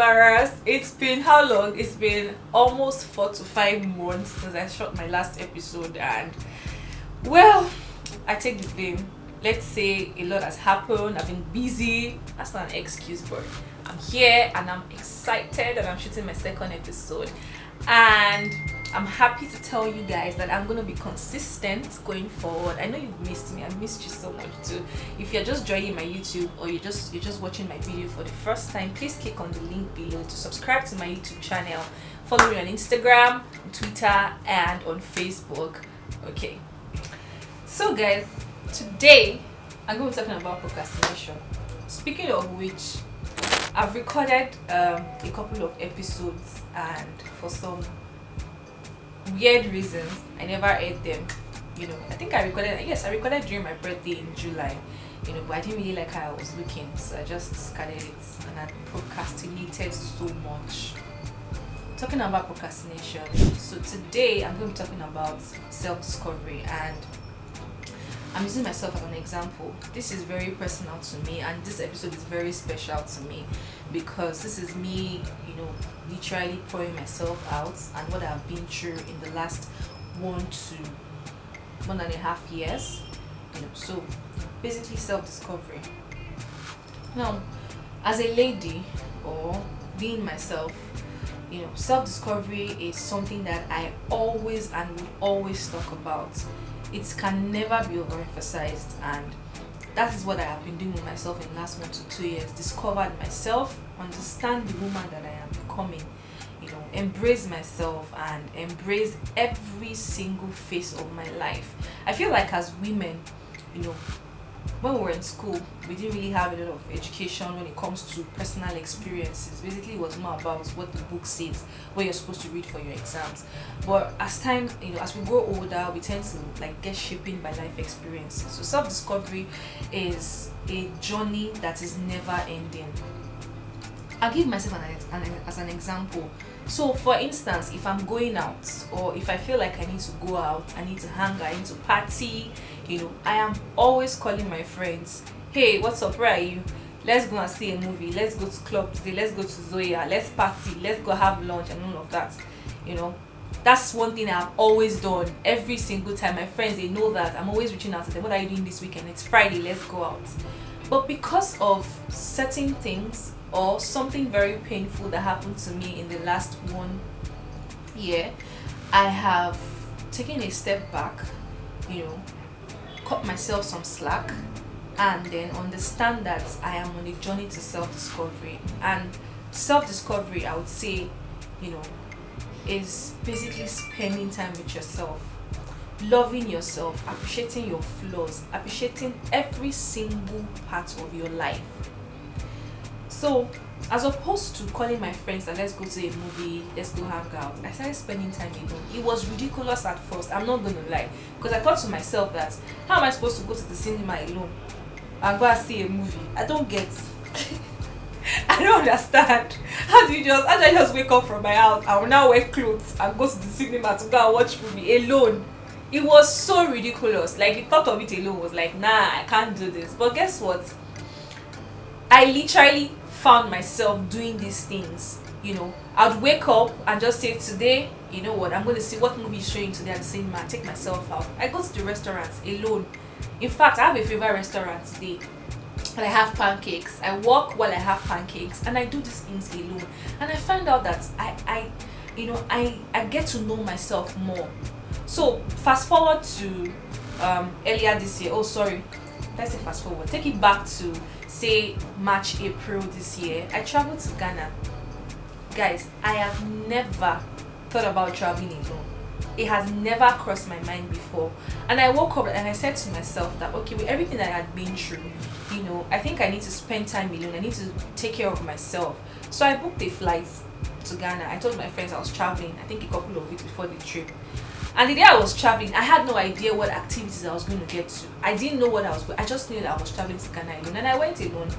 embarrassed. It's been how long? It's been almost 4 to 5 months since I shot my last episode, and well, I take the blame. Let's say a lot has happened. I've been busy. That's not an excuse, but I'm here and I'm excited and I'm shooting my second episode. And I'm happy to tell you guys that I'm going to be consistent going forward. I know you've missed me. I've missed you so much too. If you're just joining my YouTube or you're just watching my video for the first time, please click on the link below to subscribe to my YouTube channel. Follow me on Instagram, Twitter, and on Facebook. Okay. So guys, today I'm going to be talking about procrastination. Speaking of which, I've recorded a couple of episodes, and for some weird reasons I never aired them. I think I recorded during my birthday in July, but I didn't really like how I was looking, so I just discarded it, and I procrastinated so much. Talking about procrastination, so today I'm going to be talking about self-discovery, and I'm using myself as an example. This is very personal to me, and this episode is very special to me because this is me, literally pouring myself out and what I've been through in the last 1 to 1.5 years. So basically self-discovery. Now, as a lady or being myself, self-discovery is something that I always and will always talk about. It can never be overemphasized, and that is what I have been doing with myself in the last 1 to 2 years. Discovered myself, understand the woman that I am becoming, embrace myself and embrace every single phase of my life. I feel like as women, when we were in school, we didn't really have a lot of education when it comes to personal experiences. Basically, it was more about what the book says, what you're supposed to read for your exams. But as time, as we grow older, we tend to get shaped by life experiences. So self-discovery is a journey that is never ending. I'll give myself as an example. So for instance, if I'm going out, or if I feel like I need to go out, I need to hang out, I need to party, I am always calling my friends. Hey, what's up, where are you? Let's go and see a movie, let's go to club today, let's go to Zoya, let's party, let's go have lunch, and all of that. That's one thing I've always done every single time. My friends, they know that I'm always reaching out to them. What are you doing this weekend? It's Friday, let's go out. But because of certain things or something very painful that happened to me in the last 1 year, I have taken a step back, cut myself some slack, and then understand that I am on a journey to self-discovery. And self-discovery, I would say, is basically spending time with yourself, loving yourself, appreciating your flaws, appreciating every single part of your life. So as opposed to calling my friends that let's go to a movie, let's go hang out, I started spending time alone. It was ridiculous at first, I'm not gonna lie, because I thought to myself that how am I supposed to go to the cinema alone and go and see a movie? I don't get I don't understand. How do I just wake up from my house, I will now wear clothes and go to the cinema to go and watch movie alone? It was so ridiculous. The thought of it alone was like, nah, I can't do this. But guess what? I literally found myself doing these things. I'd wake up and just say, today, you know what, I'm going to see what movie is showing today at the cinema, take myself out. I go to the restaurants alone. In fact, I have a favorite restaurant today, and I have pancakes. I walk while I have pancakes, and I do these things alone. And I find out that I get to know myself more. So fast forward to earlier this year. Oh, sorry. Let's say fast forward. Take it back to say March, April this year. I traveled to Ghana. Guys, I have never thought about traveling alone. It has never crossed my mind before. And I woke up and I said to myself that, okay, with everything that I had been through, I think I need to spend time alone. I need to take care of myself. So I booked a flight to Ghana. I told my friends I was traveling, I think a couple of weeks before the trip. And the day I was traveling, I had no idea what activities I was going to get to. I didn't know what I was going. I just knew that I was traveling to Ghana alone, and I went alone.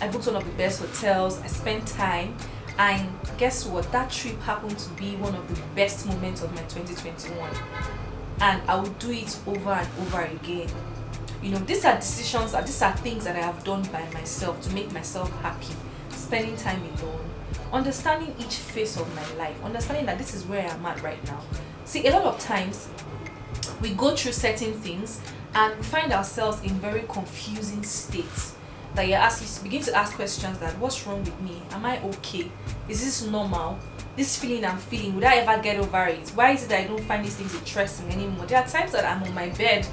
I booked one of the best hotels. I spent time, and guess what? That trip happened to be one of the best moments of my 2021, and I would do it over and over again. These are decisions, these are things that I have done by myself to make myself happy. spending time alone, understanding each phase of my life, understanding that this is where I'm at right now. See, a lot of times we go through certain things and we find ourselves in very confusing states. That you begin to ask questions that what's wrong with me? Am I okay? Is this normal? This feeling I'm feeling, would I ever get over it? Why is it that I don't find these things interesting anymore? There are times that I'm on my bed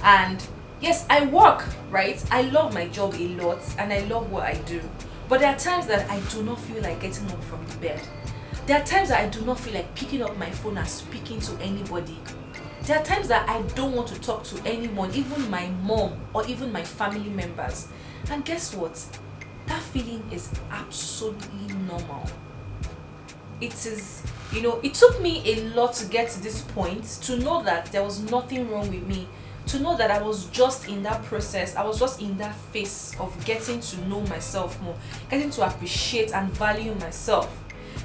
and yes, I work, right? I love my job a lot and I love what I do. But there are times that I do not feel like getting up from the bed. There are times that I do not feel like picking up my phone and speaking to anybody. There are times that I don't want to talk to anyone, even my mom or even my family members. And guess what? That feeling is absolutely normal. It is, it took me a lot to get to this point, to know that there was nothing wrong with me, to know that I was just in that process, I was just in that phase of getting to know myself more, getting to appreciate and value myself.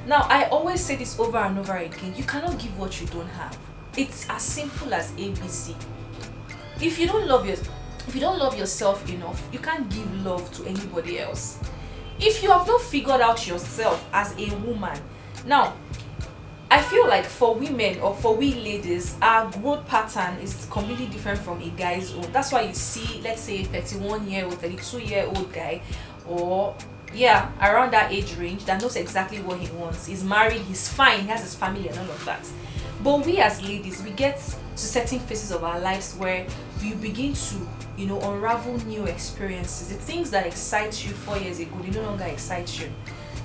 Now, I always say this over and over again, you cannot give what you don't have. It's as simple as ABC. If you don't love yourself enough, you can't give love to anybody else. If you have not figured out yourself as a woman, now, I feel like for women or for we ladies, our growth pattern is completely different from a guy's own. That's why you see, let's say, a 31-year-old, 32-year-old guy, or around that age range, that knows exactly what he wants. He's married, he's fine, he has his family and all of that. But we as ladies, we get to certain phases of our lives where we begin to, unravel new experiences. The things that excite you 4 years ago, they no longer excite you.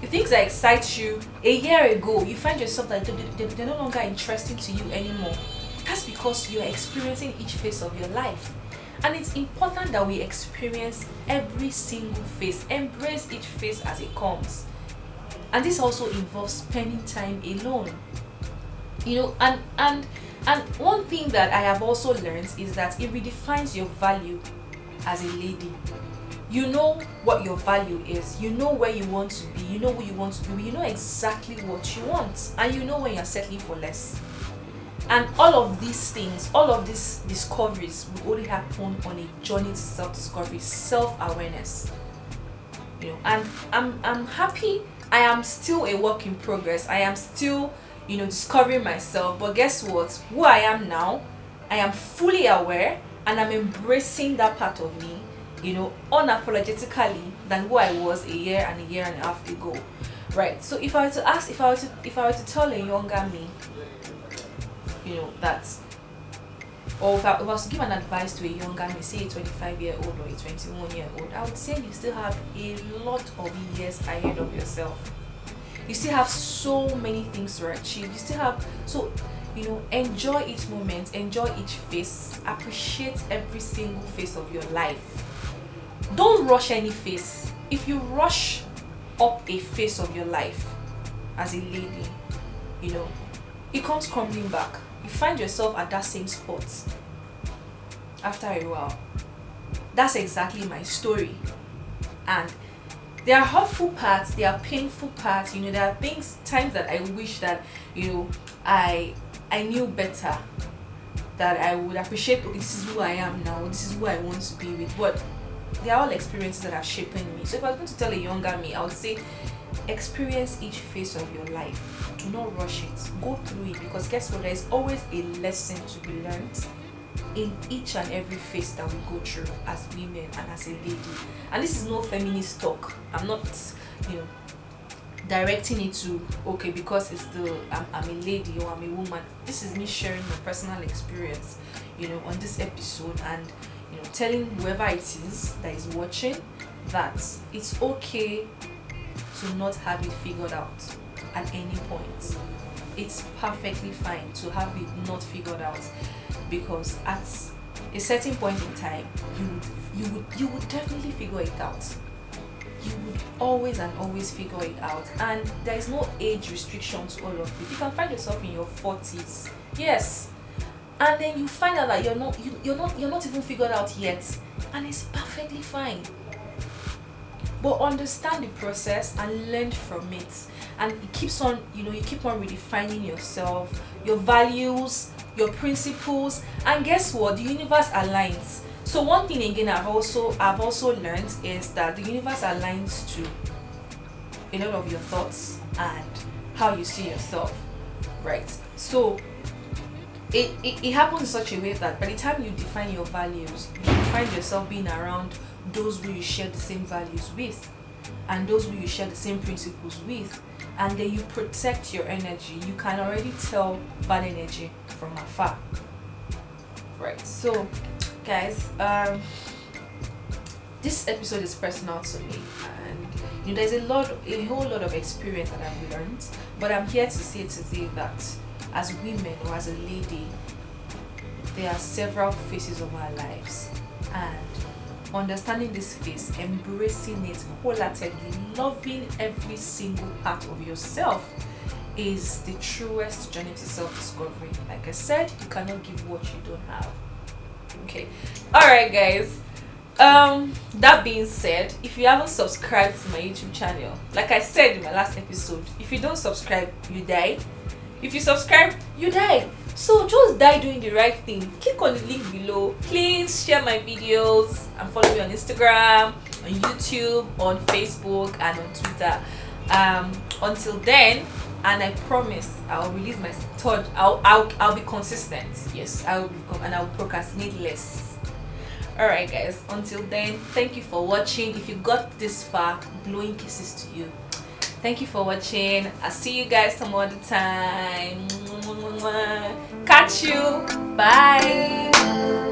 The things that excite you a year ago, you find yourself that they're no longer interesting to you anymore. That's because you're experiencing each phase of your life. And it's important that we experience every single phase, embrace each phase as it comes. And this also involves spending time alone. And one thing that I have also learned is that it redefines your value as a lady. You know what your value is, you know where you want to be, you know who you want to be, you know exactly what you want, and you know when you're settling for less. And all of these things, all of these discoveries will only happen on a journey to self-discovery, self-awareness. And I'm happy. I am still a work in progress. I am still discovering myself, but guess what? Who I am now, I am fully aware and I'm embracing that part of me, unapologetically than who I was a year and a half ago, right? So if I were to tell a younger me, that, or if I was to give an advice to a younger me, say a 25-year-old or a 21-year-old, I would say you still have a lot of years ahead of yourself. You still have so many things to achieve. You still have, enjoy each moment, enjoy each phase, appreciate every single phase of your life. Don't rush any phase. If you rush up a phase of your life as a lady, it comes crumbling back. You find yourself at that same spot after a while. That's exactly my story. And there are hurtful parts, there are painful parts, there are times that I wish that, I knew better, that I would appreciate, okay, this is who I am now, this is who I want to be with. But they are all experiences that are shaping me. So if I was going to tell a younger me, I would say, experience each phase of your life. Do not rush it. Go through it, because guess what? There is always a lesson to be learned in each and every phase that we go through as women and as a lady. And this is no feminist talk. I'm not, directing it to, okay, because I'm a lady or I'm a woman. This is me sharing my personal experience, on this episode, and telling whoever it is that is watching that it's okay to not have it figured out at any point. It's perfectly fine to have it not figured out, because at a certain point in time you would definitely figure it out. You would always figure it out, and there is no age restriction to all of it. You can find yourself in your 40s, yes, and then you find out that you're not even figured out yet, and it's perfectly fine. But understand the process and learn from it, and it keeps on, you keep on redefining yourself, your values, your principles, and guess what? The universe aligns. So one thing again I've also learned is that the universe aligns too. a lot of your thoughts and how you see yourself, right? So it happens in such a way that by the time you define your values, you find yourself being around those who you share the same values with and those who you share the same principles with, and then you protect your energy. You can already tell bad energy from afar, right? So guys, this episode is personal to me, and there's a whole lot of experience that I've learned, but I'm here to say today that as women or as a lady, there are several phases of our lives, and understanding this phase, embracing it wholeheartedly, loving every single part of yourself is the truest journey to self-discovery. Like I said, you cannot give what you don't have. Okay, all right guys, that being said, if you haven't subscribed to my YouTube channel, like I said in my last episode, if you don't subscribe, you die. If you subscribe, you die. So just die doing the right thing. Click on the link below. Please share my videos and follow me on Instagram, on YouTube, on Facebook, and on Twitter. Until then, and I promise I'll release my third. I'll be consistent. Yes, I will become, and I'll procrastinate less. Alright guys, until then, thank you for watching. If you got this far, blowing kisses to you. Thank you for watching. I'll see you guys some other time. Catch you. Bye.